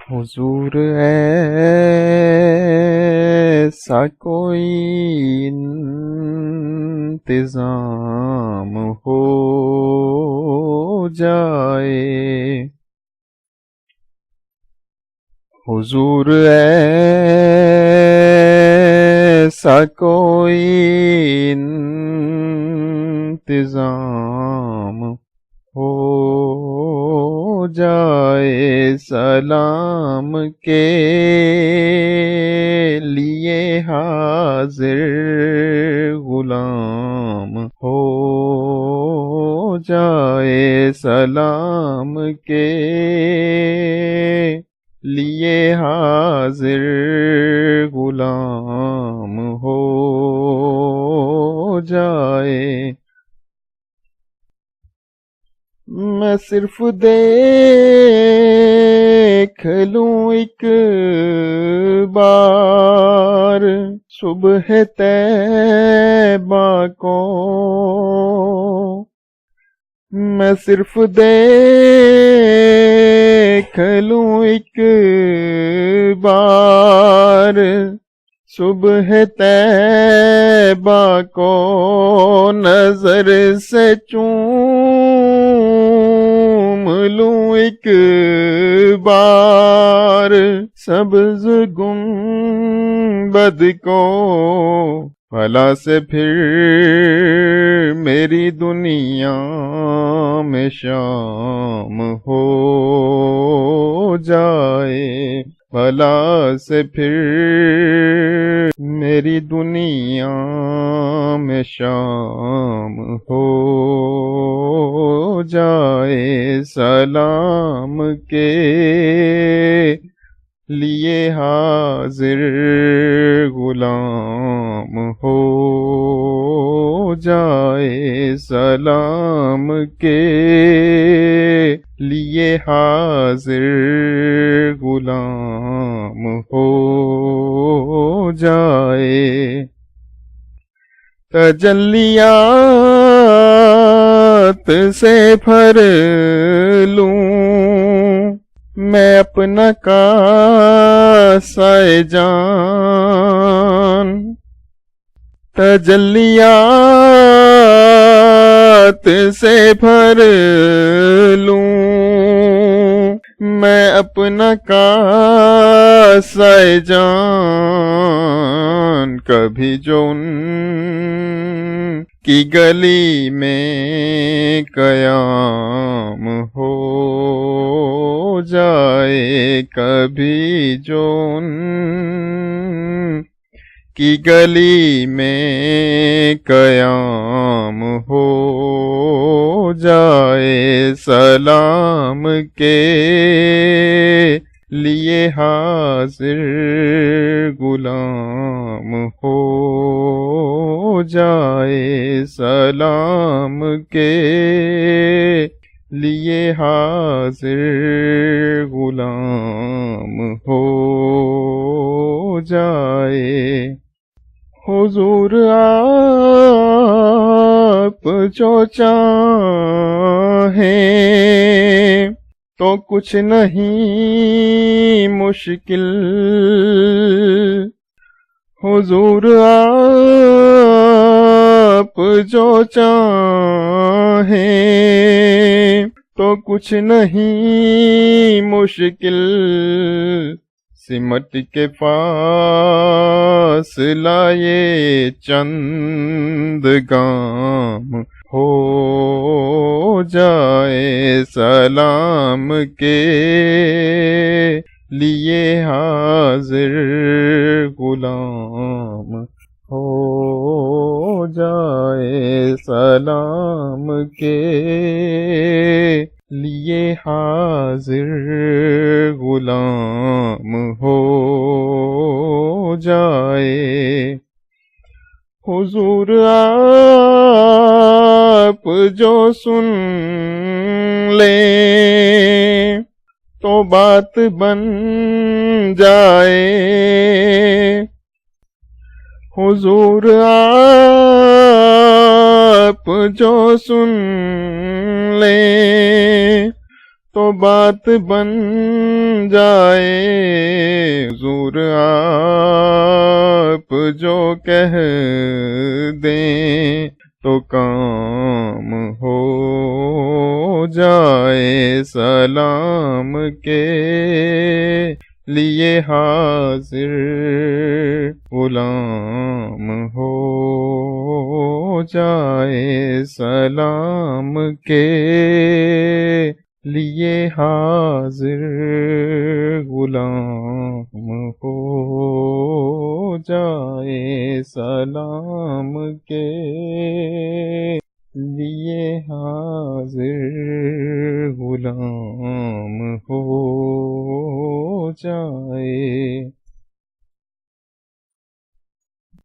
حضور ایسا کوئی انتظام ہو جائے، حضور ایسا کوئی انتظام ہو جائے، سلام کے لیے حاضر غلام ہو جائے، سلام کے لیے حاضر غلام ہو جائے۔ میں صرف دیکھ لوں ایک بار صبح طیبہ کو، میں صرف دیکھ لوں ایک بار صبح طیبہ کو، نظر سے چوم لوں ایک بار سبز گنبد کو، بھلا سے پھر میری دنیا میں شام ہو جائے، بھلا سے پھر میری دنیا میں شام ہو جائے، سلام کے لیے حاضر غلام ہو جائے، سلام کے لیے حاضر غلام ہو جائے۔ تجلیات سے بھر لوں میں اپنا کاسہ جان، تجلیات سے بھر لوں میں اپنا کاسہ جان، کبھی جو ان کی گلی میں قیام ہو جائے، کبھی جو ان کی گلی میں قیام ہو جائے، سلام کے لیے حاضر غلام ہو جائے، سلام کے لیے حاضر غلام ہو جائے۔ حضور آپ جو چاہیں تو کچھ نہیں مشکل، حضور آپ جو چاہیں تو کچھ نہیں مشکل، سمٹ کے فاصلہ یہ چند گام ہو جائے، سلام کے لیے حاضر غلام ہو جائے، سلام کے لیے حاضر غلام ہو جائے۔ حضور آپ جو سن لیں تو بات بن جائے، حضور آپ جو سن لیں تو بات بن جائے، حضور آپ جو کہہ دیں تو کام ہو جائے، سلام کے لیے حاضر غلام ہو جائے، سلام کے لیے حاضر غلام ہو جائے، سلام کے لیے حاضر